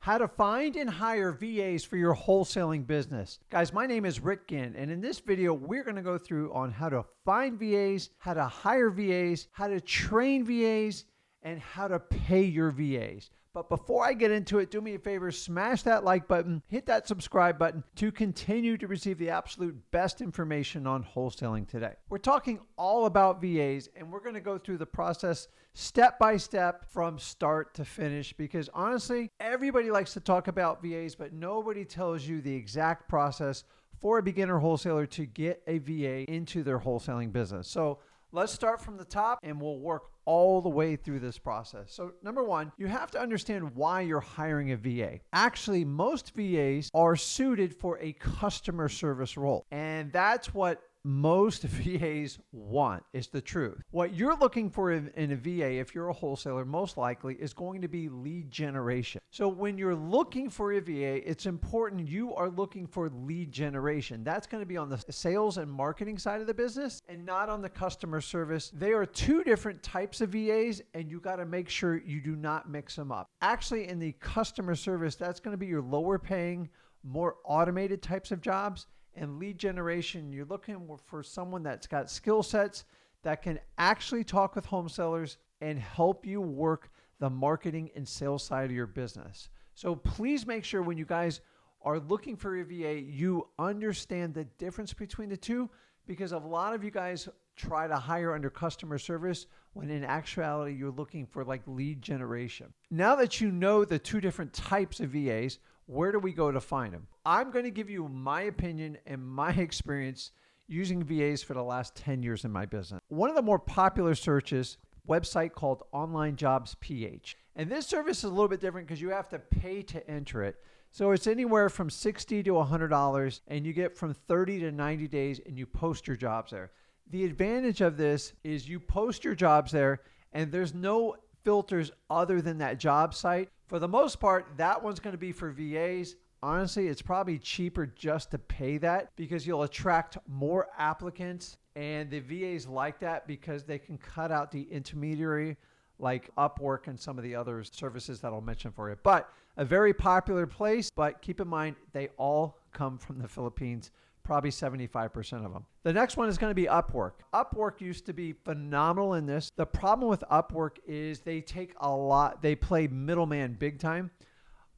How to find and hire VAs for your wholesaling business. Guys, my name is Rick Ginn, and in this video, we're going to go through on how to find VAs, how to hire VAs, how to train VAs, and how to pay your VAs. But before I get into it, do me a favor, smash that like button, hit that subscribe button to continue to receive the absolute best information on wholesaling today. We're talking all about VAs, and we're going to go through the process step by step from start to finish, because honestly, everybody likes to talk about VAs, but nobody tells you the exact process for a beginner wholesaler to get a VA into their wholesaling business. So let's start from the top and we'll work all the way through this process. So number one, you have to understand why you're hiring a VA. Actually, most VAs are suited for a customer service role. And that's what most VAs want, is the truth. What you're looking for in a VA, if you're a wholesaler, most likely is going to be lead generation. So when you're looking for a VA, it's important you are looking for lead generation. That's going to be on the sales and marketing side of the business and not on the customer service. They are two different types of VAs, and you got to make sure you do not mix them up. Actually, in the customer service, that's going to be your lower paying, more automated types of jobs. And lead generation, you're looking for someone that's got skill sets that can actually talk with home sellers and help you work the marketing and sales side of your business. So please make sure when you guys are looking for a VA, you understand the difference between the two, because a lot of you guys try to hire under customer service when in actuality you're looking for like lead generation. Now that you know the two different types of VAs, where do we go to find them? I'm going to give you my opinion and my experience using VAs for the last 10 years in my business. One of the more popular searches, website called Online Jobs PH. And this service is a little bit different because you have to pay to enter it. So it's anywhere from $60 to $100, and you get from 30 to 90 days, and you post your jobs there. The advantage of this is you post your jobs there, and there's no filters other than that job site. For the most part, that one's going to be for VAs. Honestly, it's probably cheaper just to pay that because you'll attract more applicants, and the VAs like that because they can cut out the intermediary like Upwork and some of the other services that I'll mention for you. But a very popular place, but keep in mind, they all come from the Philippines, probably 75% of them. The next one is going to be Upwork. Upwork used to be phenomenal in this. The problem with Upwork is they play middleman big time.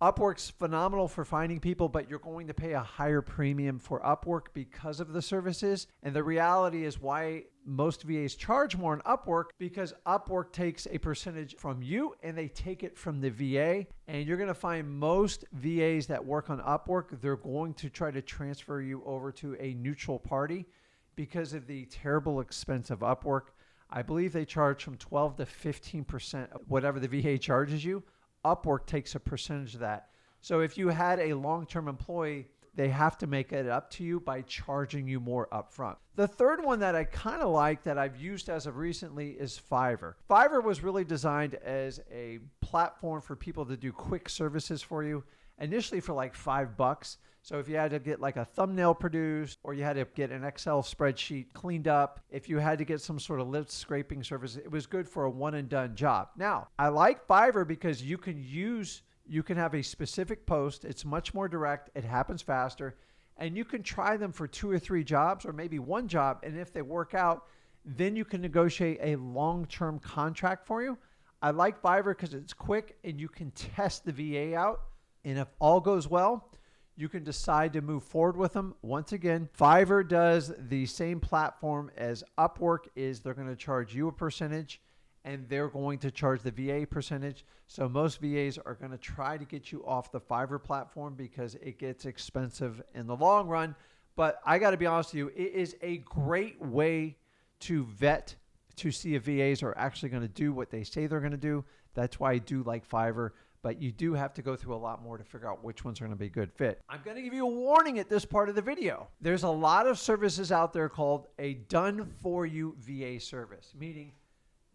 Upwork's phenomenal for finding people, but you're going to pay a higher premium for Upwork because of the services. And the reality is why most VAs charge more on Upwork, because Upwork takes a percentage from you and they take it from the VA. And you're going to find most VAs that work on Upwork, they're going to try to transfer you over to a neutral party because of the terrible expense of Upwork. I believe they charge from 12 to 15% of whatever the VA charges you. Upwork takes a percentage of that. So if you had a long-term employee, they have to make it up to you by charging you more upfront. The third one that I kind of like that I've used as of recently is Fiverr. Fiverr was really designed as a platform for people to do quick services for you, initially for like $5. So if you had to get like a thumbnail produced, or you had to get an Excel spreadsheet cleaned up, if you had to get some sort of lip scraping service, it was good for a one and done job. Now, I like Fiverr because you can have a specific post. It's much more direct. It happens faster. And you can try them for 2 or 3 jobs or maybe one job. And if they work out, then you can negotiate a long-term contract for you. I like Fiverr because it's quick and you can test the VA out. And if all goes well, you can decide to move forward with them. Once again, Fiverr does the same platform as Upwork is. They're going to charge you a percentage and they're going to charge the VA percentage. So most VAs are going to try to get you off the Fiverr platform because it gets expensive in the long run. But I got to be honest with you, it is a great way to vet to see if VAs are actually going to do what they say they're going to do. That's why I do like Fiverr. But you do have to go through a lot more to figure out which ones are going to be a good fit. I'm going to give you a warning at this part of the video. There's a lot of services out there called a done-for-you VA service, meaning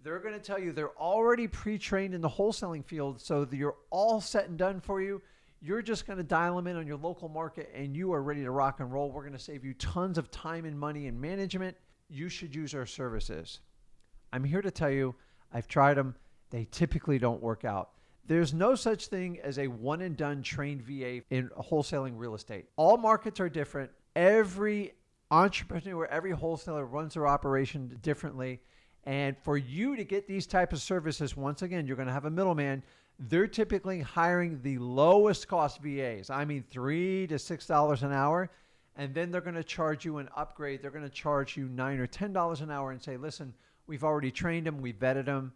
they're going to tell you they're already pre-trained in the wholesaling field, so that you're all set and done for you. You're just going to dial them in on your local market and you are ready to rock and roll. We're going to save you tons of time and money and management. You should use our services. I'm here to tell you, I've tried them. They typically don't work out. There's no such thing as a one and done trained VA in wholesaling real estate. All markets are different. Every entrepreneur, every wholesaler runs their operation differently. And for you to get these type of services, once again, you're going to have a middleman. They're typically hiring the lowest cost VAs. I mean, $3 to $6 an hour. And then they're going to charge you an upgrade. They're going to charge you $9 or $10 an hour and say, listen, we've already trained them. We vetted them.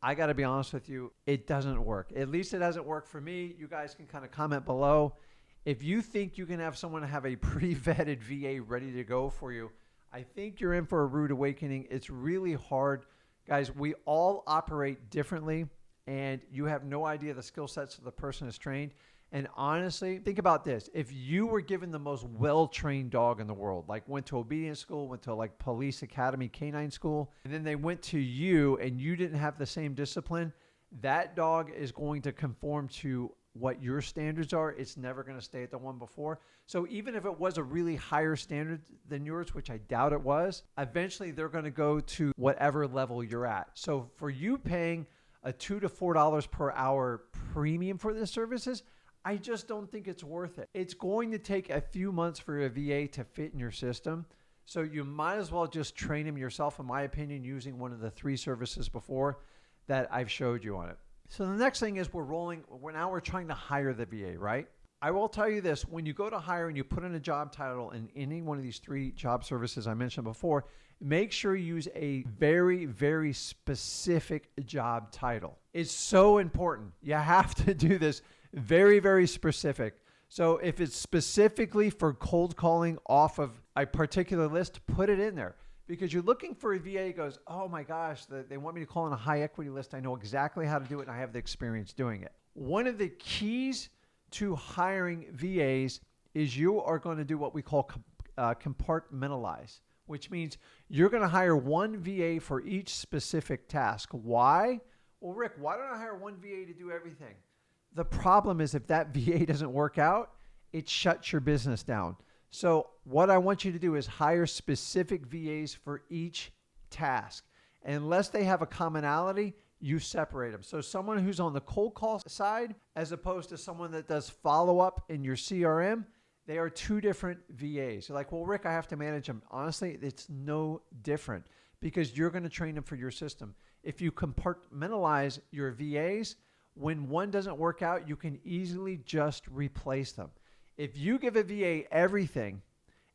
I got to be honest with you, it doesn't work. At least it hasn't worked for me. You guys can kind of comment below. If you think you can have someone have a pre-vetted VA ready to go for you, I think you're in for a rude awakening. It's really hard. Guys, we all operate differently, and you have no idea the skill sets of the person is trained. And honestly, think about this. If you were given the most well-trained dog in the world, like went to obedience school, went to like police academy, canine school, and then they went to you and you didn't have the same discipline, that dog is going to conform to what your standards are. It's never going to stay at the one before. So even if it was a really higher standard than yours, which I doubt it was, eventually they're going to go to whatever level you're at. So for you paying a $2 to $4 per hour premium for the services, I just don't think it's worth it. It's going to take a few months for a VA to fit in your system. So you might as well just train him yourself, in my opinion, using one of the 3 services before that I've showed you on it. So the next thing is now we're trying to hire the VA, right? I will tell you this, when you go to hire and you put in a job title in any one of these 3 job services I mentioned before, make sure you use a very, very specific job title. It's so important. You have to do this very, very specific. So if it's specifically for cold calling off of a particular list, put it in there. Because you're looking for a VA who goes, oh my gosh, they want me to call on a high equity list. I know exactly how to do it and I have the experience doing it. One of the keys to hiring VAs is you are going to do what we call compartmentalize, which means you're going to hire one VA for each specific task. Why? Well, Rick, why don't I hire one VA to do everything? The problem is if that VA doesn't work out, it shuts your business down. So what I want you to do is hire specific VAs for each task. Unless they have a commonality, you separate them. So someone who's on the cold call side, as opposed to someone that does follow-up in your CRM, they are 2 different VAs. You're like, well, Rick, I have to manage them. Honestly, it's no different because you're going to train them for your system. If you compartmentalize your VAs, when one doesn't work out, you can easily just replace them. If you give a VA everything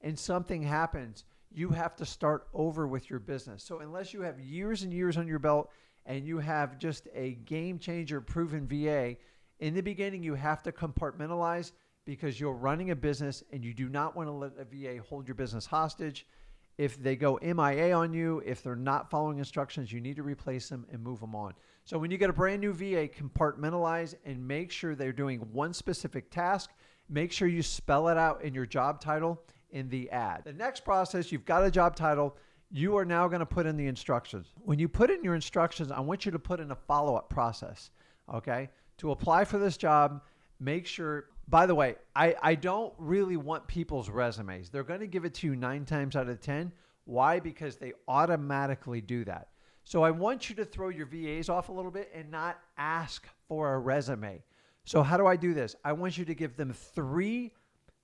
and something happens, you have to start over with your business. So unless you have years and years on your belt and you have just a game changer proven VA, in the beginning you have to compartmentalize because you're running a business and you do not want to let a VA hold your business hostage. If they go MIA on you, if they're not following instructions, you need to replace them and move them on. So when you get a brand new VA, compartmentalize and make sure they're doing one specific task. Make sure you spell it out in your job title in the ad. The next process, you've got a job title. You are now going to put in the instructions. When you put in your instructions, I want you to put in a follow-up process, okay? To apply for this job, make sure, by the way, I don't really want people's resumes. They're going to give it to you 9 times out of 10. Why? Because they automatically do that. So I want you to throw your VAs off a little bit and not ask for a resume. So how do I do this? I want you to give them 3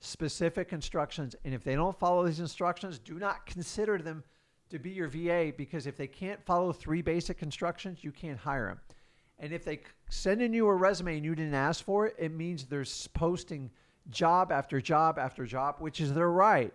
specific instructions. And if they don't follow these instructions, do not consider them to be your VA, because if they can't follow 3 basic instructions, you can't hire them. And if they send in you a resume and you didn't ask for it, it means they're posting job after job after job, which is their right.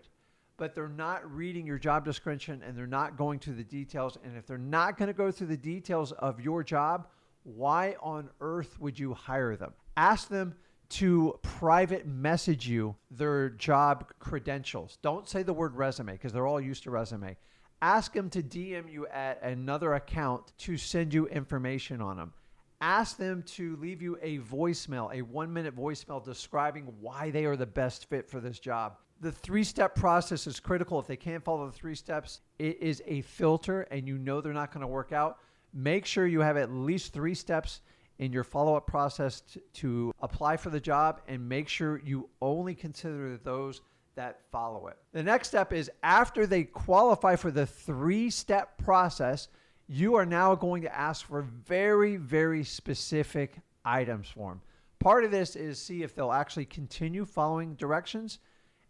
But they're not reading your job description and they're not going through the details. And if they're not going to go through the details of your job, why on earth would you hire them? Ask them to private message you their job credentials. Don't say the word resume because they're all used to resume. Ask them to DM you at another account to send you information on them. Ask them to leave you a voicemail, a 1-minute voicemail describing why they are the best fit for this job. The 3-step process is critical. If they can't follow the 3 steps, it is a filter and you know they're not going to work out. Make sure you have at least 3 steps in your follow-up process to apply for the job, and make sure you only consider those that follow it. The next step is after they qualify for the 3-step process, you are now going to ask for very, very specific items for them. Part of this is see if they'll actually continue following directions.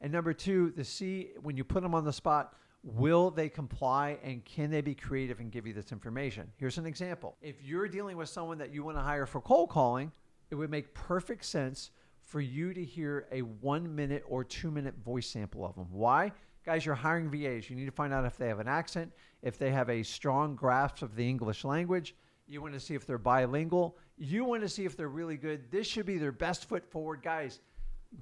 And number two, to see when you put them on the spot, will they comply and can they be creative and give you this information? Here's an example. If you're dealing with someone that you want to hire for cold calling, it would make perfect sense for you to hear a 1 minute or 2 minute voice sample of them. Why? Guys, you're hiring VAs. You need to find out if they have an accent, if they have a strong grasp of the English language. You want to see if they're bilingual. You want to see if they're really good. This should be their best foot forward. Guys,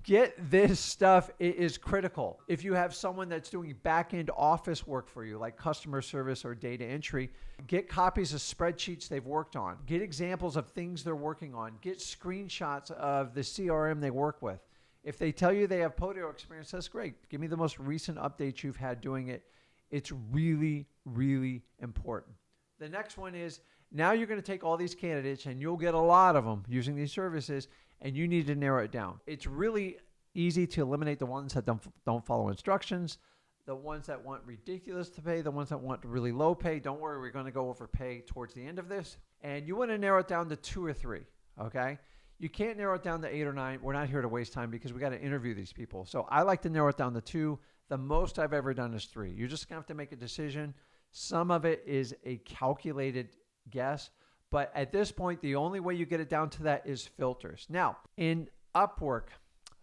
get this stuff. It is critical. If you have someone that's doing back-end office work for you, like customer service or data entry, get copies of spreadsheets they've worked on. Get examples of things they're working on. Get screenshots of the CRM they work with. If they tell you they have PAYONEER experience, that's great. Give me the most recent updates you've had doing it. It's really, really important. The next one is, now you're going to take all these candidates, and you'll get a lot of them using these services, and you need to narrow it down. It's really easy to eliminate the ones that don't follow instructions, the ones that want ridiculous to pay, the ones that want really low pay. Don't worry, we're going to go over pay towards the end of this. And you want to narrow it down to 2 or 3, okay? You can't narrow it down to 8 or 9. We're not here to waste time because we got to interview these people. So I like to narrow it down to 2. The most I've ever done is 3. You're just going to have to make a decision. Some of it is a calculated guess, but at this point, the only way you get it down to that is filters. Now, in Upwork,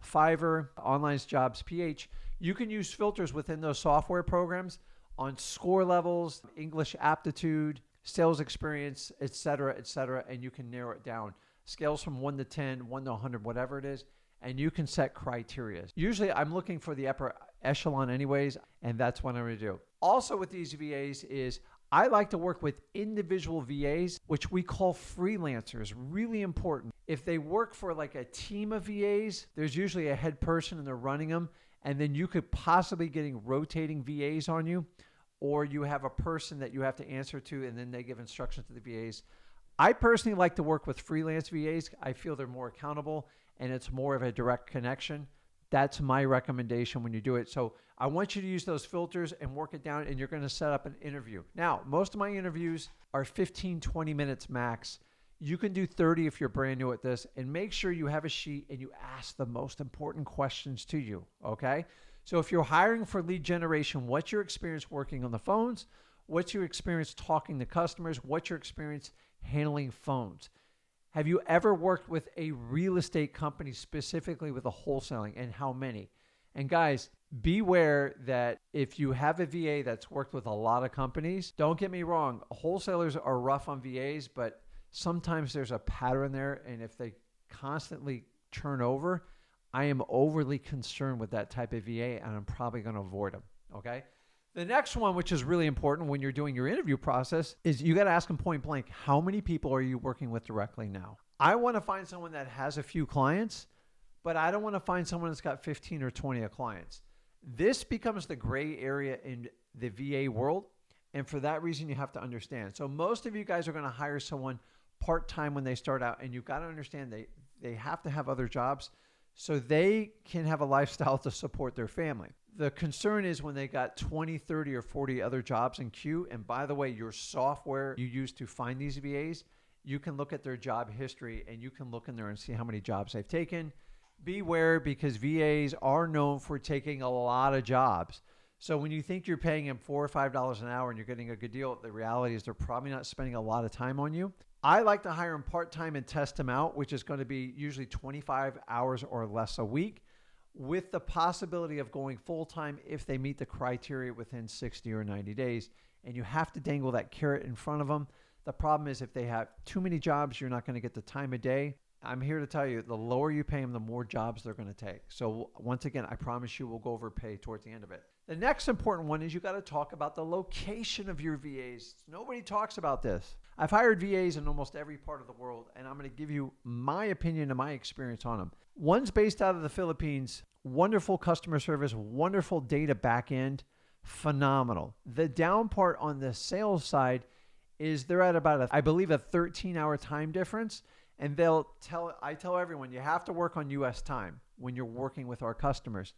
Fiverr, Online Jobs, PH, you can use filters within those software programs on score levels, English aptitude, sales experience, et cetera, and you can narrow it down. Scales from 1 to 10, 1 to 100, whatever it is, and you can set criteria. Usually, I'm looking for the upper echelon anyways, and that's what I'm going to do. Also with these VAs is I like to work with individual VAs, which we call freelancers. Really important. If they work for like a team of VAs, there's usually a head person and they're running them, and then you could possibly getting rotating VAs on you, or you have a person that you have to answer to, and then they give instructions to the VAs. I personally like to work with freelance VAs. I feel they're more accountable and it's more of a direct connection. That's my recommendation when you do it. So I want you to use those filters and work it down, and you're going to set up an interview. Now, most of my interviews are 15, 20 minutes max. You can do 30 if you're brand new at this, and make sure you have a sheet and you ask the most important questions to you, okay? So if you're hiring for lead generation, what's your experience working on the phones? What's your experience talking to customers? What's your experience handling phones? Have you ever worked with a real estate company, specifically with a wholesaling, and how many? And guys, beware that if you have a VA that's worked with a lot of companies, don't get me wrong, wholesalers are rough on VAs, but sometimes there's a pattern there, and if they constantly turn over, I am overly concerned with that type of VA, and I'm probably going to avoid them, okay? The next one, which is really important when you're doing your interview process, is you got to ask them point blank, how many people are you working with directly now? I want to find someone that has a few clients, but I don't want to find someone that's got 15 or 20 clients. This becomes the gray area in the VA world, and for that reason, you have to understand. So most of you guys are going to hire someone part-time when they start out, and you've got to understand they have to have other jobs so they can have a lifestyle to support their family. The concern is when they got 20, 30, or 40 other jobs in queue. And by the way, your software you use to find these VAs, you can look at their job history and you can look in there and see how many jobs they've taken. Beware, because VAs are known for taking a lot of jobs. So when you think you're paying them $4 or $5 an hour and you're getting a good deal, the reality is they're probably not spending a lot of time on you. I like to hire them part-time and test them out, which is going to be usually 25 hours or less a week, with the possibility of going full-time if they meet the criteria within 60 or 90 days. And you have to dangle that carrot in front of them. The problem is if they have too many jobs, you're not going to get the time of day. I'm here to tell you, the lower you pay them, the more jobs they're going to take. So once again, I promise you we'll go over pay towards the end of it. The next important one is you got to talk about the location of your VAs. Nobody talks about this. I've hired VAs in almost every part of the world, and I'm going to give you my opinion and my experience on them. One's based out of the Philippines, wonderful customer service, wonderful data backend, phenomenal. The down part on the sales side is they're at about, I believe, a 13-hour time difference. And I tell everyone, you have to work on US time when you're working with our customers.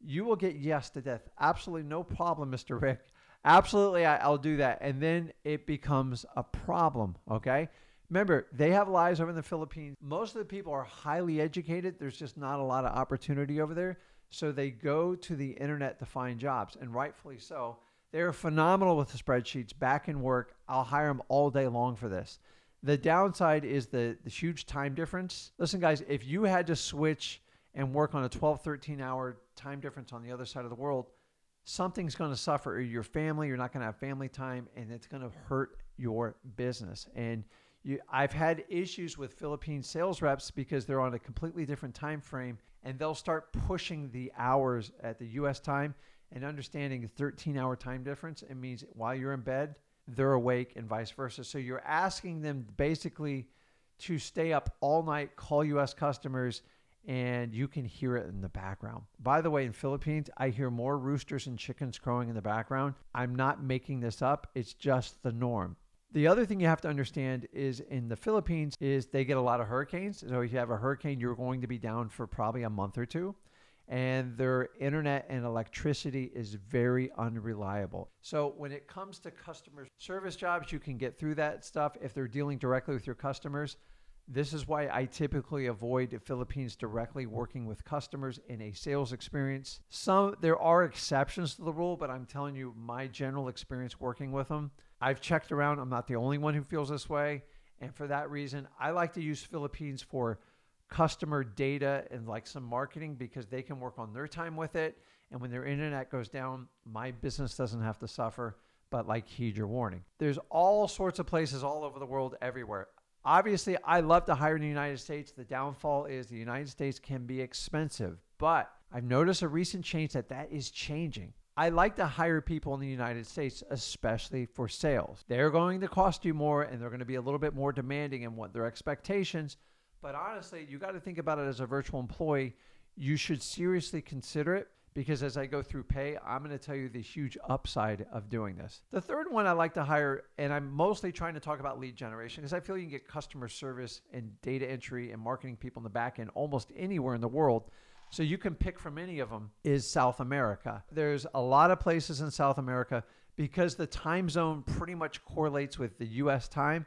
You will get yes to death. Absolutely no problem, Mr. Rick. Absolutely, I'll do that. And then it becomes a problem, okay? Remember, they have lives over in the Philippines. Most of the people are highly educated. There's just not a lot of opportunity over there. So they go to the internet to find jobs, and rightfully so. They're phenomenal with the spreadsheets, back in work. I'll hire them all day long for this. The downside is the huge time difference. Listen, guys, if you had to switch and work on a 12, 13-hour time difference on the other side of the world, something's going to suffer. Your family, you're not going to have family time, and it's going to hurt your business. And I've had issues with Philippine sales reps because they're on a completely different time frame, and they'll start pushing the hours at the U.S. time. And understanding the 13-hour time difference, it means while you're in bed, they're awake and vice versa. So you're asking them basically to stay up all night, call U.S. customers, and you can hear it in the background. By the way, in Philippines, I hear more roosters and chickens crowing in the background. I'm not making this up. It's just the norm. The other thing you have to understand is in the Philippines is they get a lot of hurricanes. So if you have a hurricane, you're going to be down for probably a month or two. And their internet and electricity is very unreliable. So when it comes to customer service jobs, you can get through that stuff if they're dealing directly with your customers. This is why I typically avoid the Philippines directly working with customers in a sales experience. There are exceptions to the rule, but I'm telling you my general experience working with them. I've checked around. I'm not the only one who feels this way. And for that reason, I like to use Philippines for customer data and like some marketing because they can work on their time with it. And when their internet goes down, my business doesn't have to suffer, but like heed your warning. There's all sorts of places all over the world, everywhere. Obviously, I love to hire in the United States. The downfall is the United States can be expensive, but I've noticed a recent change that is changing. I like to hire people in the United States, especially for sales. They're going to cost you more and they're going to be a little bit more demanding in what their expectations. But honestly, you got to think about it as a virtual employee. You should seriously consider it because as I go through pay, I'm going to tell you the huge upside of doing this. The third one I like to hire, and I'm mostly trying to talk about lead generation because I feel you can get customer service and data entry and marketing people in the back end almost anywhere in the world. So you can pick from any of them, is South America. There's a lot of places in South America because the time zone pretty much correlates with the U.S. time.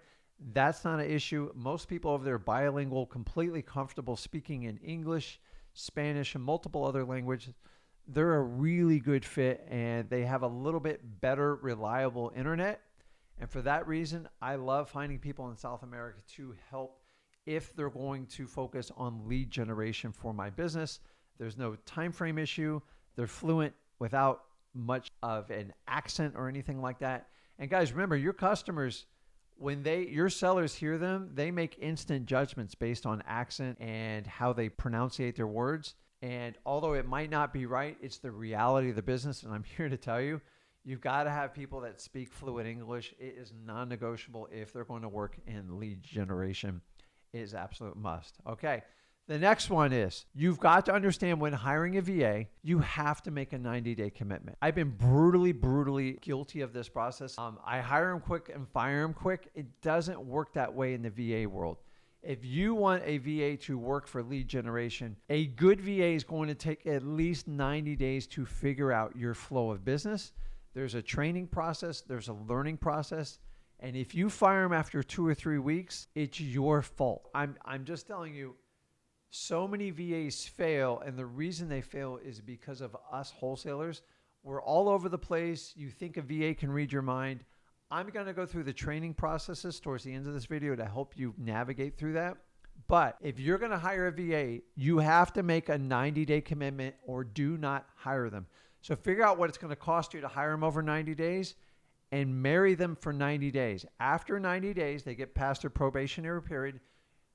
That's not an issue. Most people over there are bilingual, completely comfortable speaking in English, Spanish, and multiple other languages. They're a really good fit, and they have a little bit better, reliable internet. And for that reason, I love finding people in South America to help if they're going to focus on lead generation for my business. There's no time frame issue. They're fluent without much of an accent or anything like that. And guys, remember, your customers, when your sellers hear them, they make instant judgments based on accent and how they pronunciate their words. And although it might not be right, it's the reality of the business. And I'm here to tell you, you've got to have people that speak fluent English. It is non-negotiable if they're going to work in lead generation. It is absolute must. Okay. The next one is you've got to understand when hiring a VA, you have to make a 90-day commitment. I've been brutally guilty of this process. I hire them quick and fire them quick. It doesn't work that way in the VA world. If you want a VA to work for lead generation, a good VA is going to take at least 90 days to figure out your flow of business. There's a training process. There's a learning process. And if you fire them after 2 or 3 weeks, it's your fault. I'm just telling you, so many VAs fail, and the reason they fail is because of us wholesalers. We're all over the place. You think a VA can read your mind. I'm going to go through the training processes towards the end of this video to help you navigate through that. But if you're going to hire a VA, you have to make a 90-day commitment or do not hire them. So figure out what it's going to cost you to hire them over 90 days and marry them for 90 days. After 90 days, they get past their probationary period.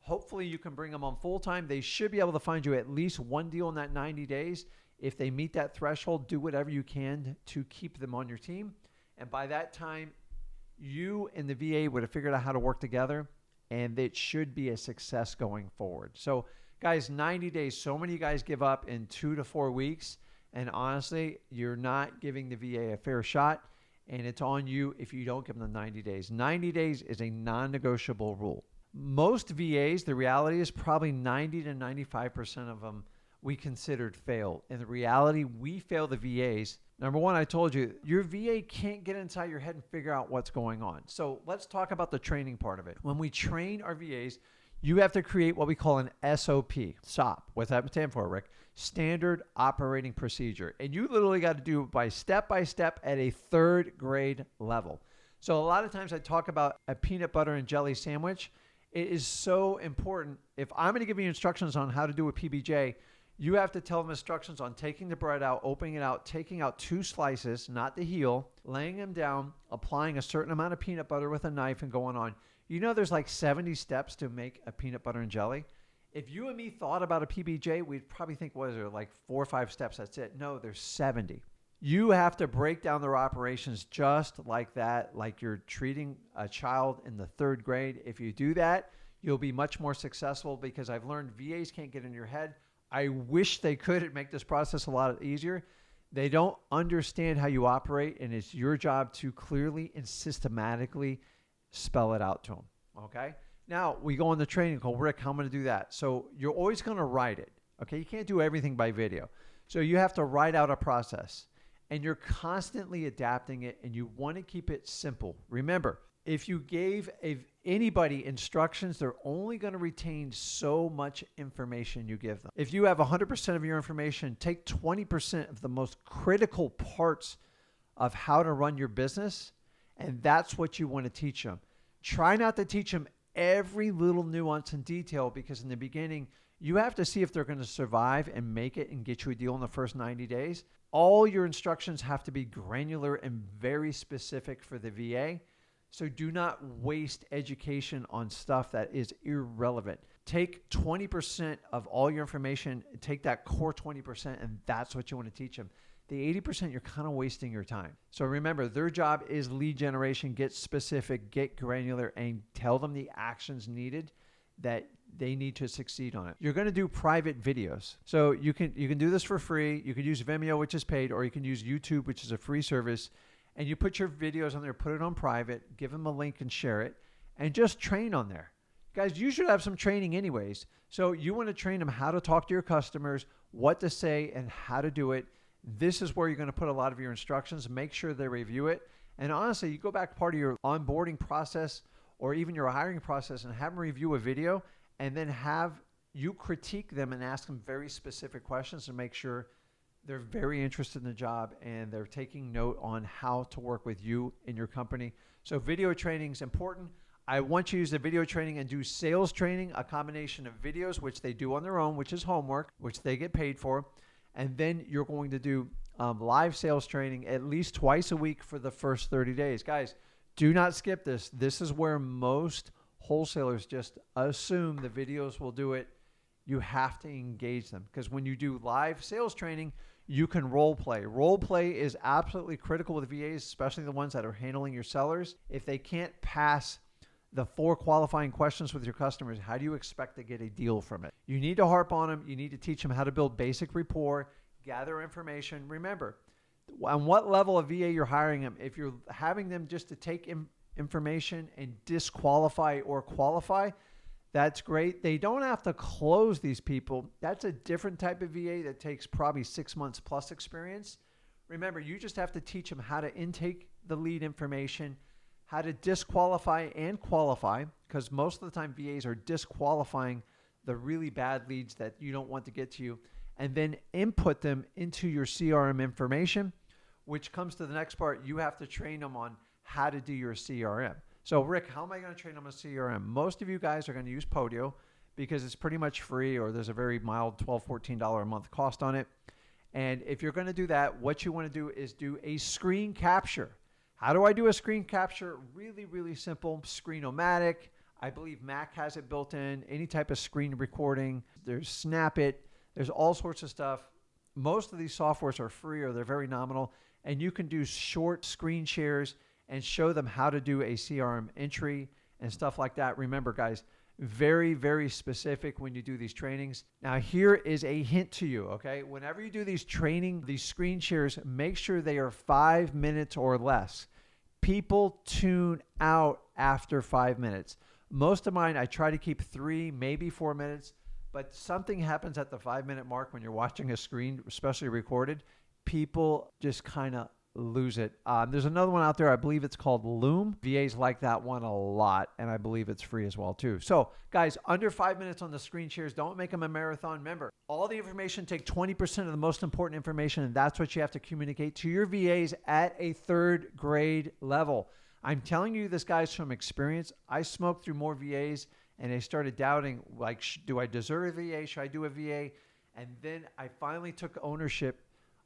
Hopefully you can bring them on full time. They should be able to find you at least one deal in that 90 days. If they meet that threshold, do whatever you can to keep them on your team. And by that time, you and the VA would have figured out how to work together, and it should be a success going forward. So guys, 90 days, so many guys give up in 2 to 4 weeks. And honestly, you're not giving the VA a fair shot. And it's on you if you don't give them the 90 days. 90 days is a non-negotiable rule. Most VAs, the reality is probably 90 to 95% of them we considered failed. In the reality, we fail the VAs. Number one, I told you, your VA can't get inside your head and figure out what's going on. So let's talk about the training part of it. When we train our VAs, you have to create what we call an SOP. SOP. What's that stand for, Rick? Standard Operating Procedure. And you literally got to do it by step at a third grade level. So a lot of times I talk about a peanut butter and jelly sandwich. It is so important. If I'm going to give you instructions on how to do a PBJ, you have to tell them instructions on taking the bread out, opening it out, taking out 2 slices, not the heel, laying them down, applying a certain amount of peanut butter with a knife and going on. You know there's like 70 steps to make a peanut butter and jelly. If you and me thought about a PBJ, we'd probably think, what is there, like 4 or 5 steps, that's it. No, there's 70. You have to break down their operations just like that, like you're treating a child in the 3rd grade. If you do that, you'll be much more successful, because I've learned VAs can't get in your head. I wish they could make this process a lot easier. They don't understand how you operate, and it's your job to clearly and systematically spell it out to them, okay? Now, we go on the training call. Rick, how am I going to do that? So you're always going to write it, okay? You can't do everything by video. So you have to write out a process, and you're constantly adapting it, and you want to keep it simple. Remember, if you gave anybody instructions, they're only going to retain so much information you give them. If you have 100% of your information, take 20% of the most critical parts of how to run your business, and that's what you want to teach them. Try not to teach them every little nuance and detail, because in the beginning, you have to see if they're going to survive and make it and get you a deal in the first 90 days. All your instructions have to be granular and very specific for the VA. So do not waste education on stuff that is irrelevant. Take 20% of all your information, take that core 20%, and that's what you want to teach them. The 80%, you're kind of wasting your time. So remember, their job is lead generation. Get specific, get granular, and tell them the actions needed that they need to succeed on it. You're going to do private videos. So you can do this for free. You can use Vimeo, which is paid, or you can use YouTube, which is a free service. And you put your videos on there, put it on private, give them a link and share it, and just train on there. Guys, you should have some training anyways. So you want to train them how to talk to your customers, what to say, and how to do it. This is where you're going to put a lot of your instructions. Make sure they review it. And honestly, you go back part of your onboarding process or even your hiring process and have them review a video, and then have you critique them and ask them very specific questions to make sure they're very interested in the job and they're taking note on how to work with you in your company. So video training is important. I want you to use the video training and do sales training, a combination of videos, which they do on their own, which is homework, which they get paid for. And then you're going to do live sales training at least twice a week for the first 30 days. Guys, do not skip this. This is where most wholesalers just assume the videos will do it. You have to engage them, because when you do live sales training, you can role play. Role play is absolutely critical with VAs, especially the ones that are handling your sellers. If they can't pass the 4 qualifying questions with your customers, how do you expect to get a deal from it? You need to harp on them. You need to teach them how to build basic rapport, gather information. Remember, on what level of VA you're hiring them. If you're having them just to take information and disqualify or qualify, that's great. They don't have to close these people. That's a different type of VA that takes probably 6 months plus experience. Remember, you just have to teach them how to intake the lead information, how to disqualify and qualify, because most of the time VAs are disqualifying the really bad leads that you don't want to get to you, and then input them into your CRM information, which comes to the next part. You have to train them on how to do your CRM. So Rick, how am I going to train them on CRM? Most of you guys are going to use Podio because it's pretty much free, or there's a very mild $12, $14 a month cost on it. And if you're going to do that, what you want to do is do a screen capture. How do I do a screen capture? Really, really simple. Screen-O-Matic. I believe Mac has it built in. Any type of screen recording. There's Snap It. There's all sorts of stuff. Most of these softwares are free, or they're very nominal. And you can do short screen shares and show them how to do a CRM entry and stuff like that. Remember, guys, very, very specific when you do these trainings. Now, here is a hint to you, okay? Whenever you do these screen shares, make sure they are 5 minutes or less. People tune out after 5 minutes. Most of mine, I try to keep 3, maybe 4 minutes. But something happens at the 5-minute mark when you're watching a screen, especially recorded. People just kind of lose it. There's another one out there. I believe it's called Loom. VAs like that one a lot, and I believe it's free as well too. So guys, under 5 minutes on the screen shares. Don't make them a marathon. Remember, all the information, take 20% of the most important information, and that's what you have to communicate to your VAs at a 3rd grade level. I'm telling you this, guys, from experience. I smoked through more VAs, and they started doubting, like, do I deserve a VA? Should I do a VA? And then I finally took ownership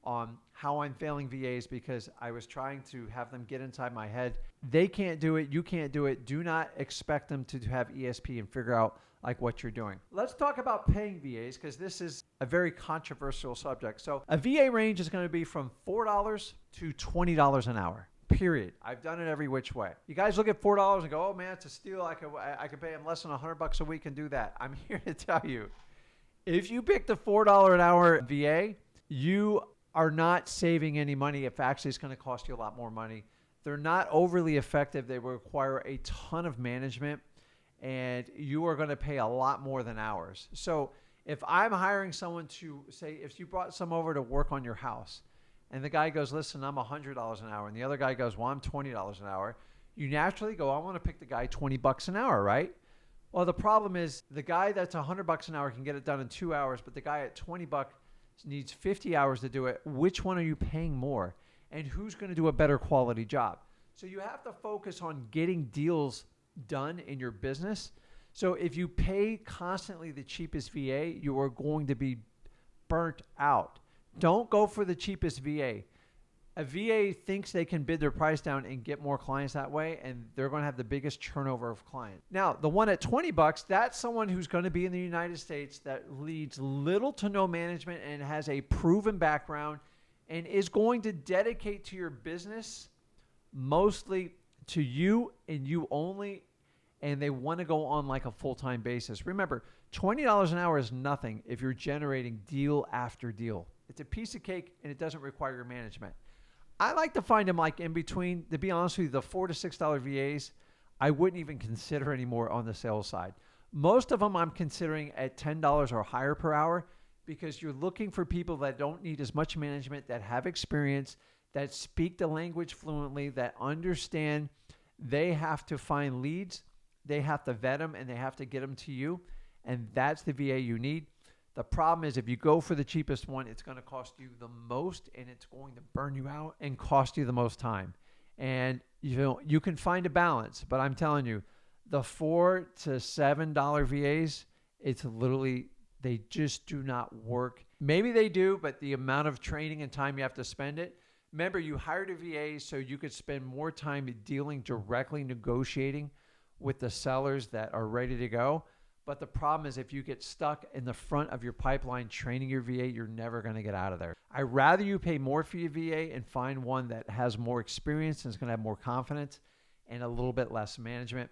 on how I'm failing VAs because I was trying to have them get inside my head. They can't do it. You can't do it. Do not expect them to have ESP and figure out like what you're doing. Let's talk about paying VAs because this is a very controversial subject. So a VA range is going to be from $4 to $20 an hour. Period. I've done it every which way. You guys look at $4 and go, "Oh man, it's a steal. I could pay them less than $100 a week and do that." I'm here to tell you, if you pick the $4 an hour VA, you are not saving any money. If actually it's going to cost you a lot more money. They're not overly effective. They require a ton of management, and you are going to pay a lot more than hours. So if I'm hiring someone to say, if you brought some over to work on your house, and the guy goes, "Listen, I'm $100 an hour," and the other guy goes, "Well, I'm $20 an hour," you naturally go, "I want to pick the guy $20 an hour," right? Well, the problem is the guy that's $100 an hour can get it done in 2 hours, but the guy at $20 needs 50 hours to do it. Which one are you paying more? And who's going to do a better quality job? So you have to focus on getting deals done in your business. So if you pay constantly the cheapest VA, you are going to be burnt out. Don't go for the cheapest VA. A VA thinks they can bid their price down and get more clients that way, and they're going to have the biggest turnover of clients. Now, the one at $20, that's someone who's going to be in the United States that leads little to no management and has a proven background and is going to dedicate to your business mostly to you and you only, and they want to go on like a full-time basis. Remember, $20 an hour is nothing if you're generating deal after deal. It's a piece of cake, and it doesn't require your management. I like to find them like in between. To be honest with you, the $4 to $6 VAs, I wouldn't even consider anymore on the sales side. Most of them I'm considering at $10 or higher per hour because you're looking for people that don't need as much management, that have experience, that speak the language fluently, that understand they have to find leads, they have to vet them, and they have to get them to you. And that's the VA you need. The problem is if you go for the cheapest one, it's going to cost you the most, and it's going to burn you out and cost you the most time. And you can find a balance, but I'm telling you, the $4 to $7 VAs, it's literally, they just do not work. Maybe they do, but the amount of training and time you have to spend it. Remember, you hired a VA so you could spend more time dealing directly, negotiating with the sellers that are ready to go. But the problem is if you get stuck in the front of your pipeline training your VA, you're never going to get out of there. I'd rather you pay more for your VA and find one that has more experience and is going to have more confidence and a little bit less management.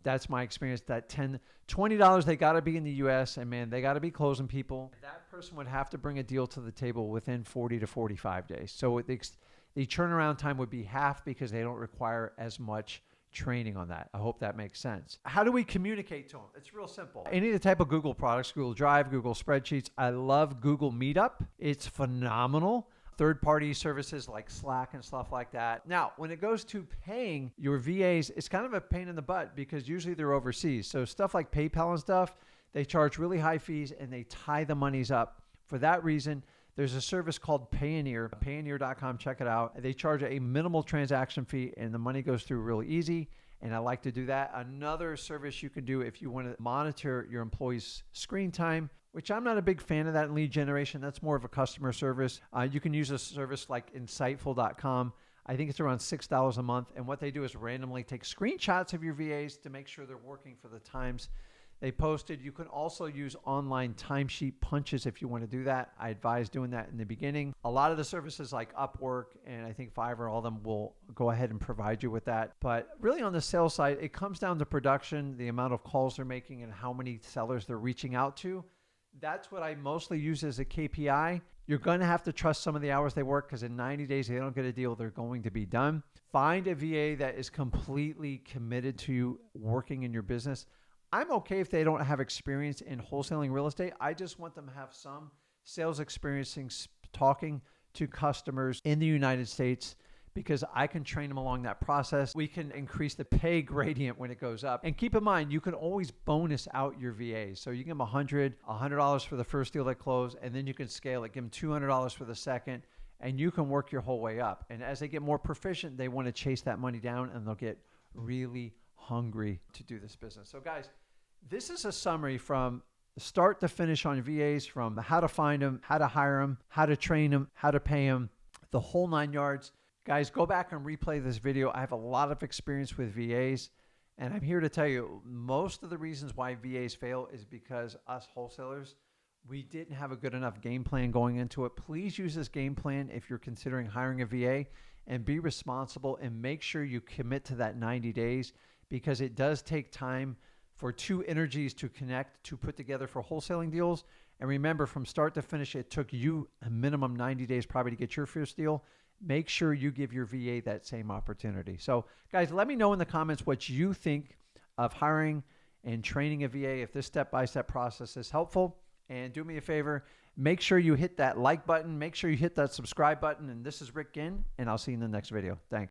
That's my experience. That $20, they got to be in the U.S. and man, they got to be closing people. That person would have to bring a deal to the table within 40 to 45 days. So the turnaround time would be half because they don't require as much training on that. I hope that makes sense. How do we communicate to them? It's real simple. Any of the type of Google products, Google Drive, Google Spreadsheets. I love Google Meetup. It's phenomenal. Third-party services like Slack and stuff like that. Now, when it goes to paying your VAs, it's kind of a pain in the butt because usually they're overseas. So stuff like PayPal and stuff, they charge really high fees and they tie the monies up. For that reason, there's a service called PAYONEER, payoneer.com. Check it out. They charge a minimal transaction fee and the money goes through really easy. And I like to do that. Another service you can do if you want to monitor your employees' screen time, which I'm not a big fan of that in lead generation. That's more of a customer service. You can use a service like insightful.com. I think it's around $6 a month. And what they do is randomly take screenshots of your VAs to make sure they're working for the times they posted. You can also use online timesheet punches if you want to do that. I advise doing that in the beginning. A lot of the services like Upwork and I think Fiverr, all of them will go ahead and provide you with that. But really on the sales side, it comes down to production, the amount of calls they're making and how many sellers they're reaching out to. That's what I mostly use as a KPI. You're going to have to trust some of the hours they work because in 90 days, they don't get a deal, they're going to be done. Find a VA that is completely committed to you working in your business. I'm okay if they don't have experience in wholesaling real estate. I just want them to have some sales experience talking to customers in the United States, because I can train them along that process. We can increase the pay gradient when it goes up. And keep in mind, you can always bonus out your VAs. So you give them $100 for the first deal that closed, and then you can scale it. Give them $200 for the second, and you can work your whole way up. And as they get more proficient, they want to chase that money down, and they'll get really hungry to do this business. So guys, this is a summary from start to finish on VAs, from how to find them, how to hire them, how to train them, how to pay them, the whole 9 yards. Guys, go back and replay this video. I have a lot of experience with VAs, and I'm here to tell you most of the reasons why VAs fail is because us wholesalers, we didn't have a good enough game plan going into it. Please use this game plan if you're considering hiring a VA, and be responsible and make sure you commit to that 90 days, because it does take time for two energies to connect, to put together for wholesaling deals. And remember, from start to finish, it took you a minimum 90 days probably to get your first deal. Make sure you give your VA that same opportunity. So guys, let me know in the comments what you think of hiring and training a VA, if this step-by-step process is helpful. And do me a favor, make sure you hit that like button, make sure you hit that subscribe button. And this is Rick Ginn, and I'll see you in the next video. Thanks.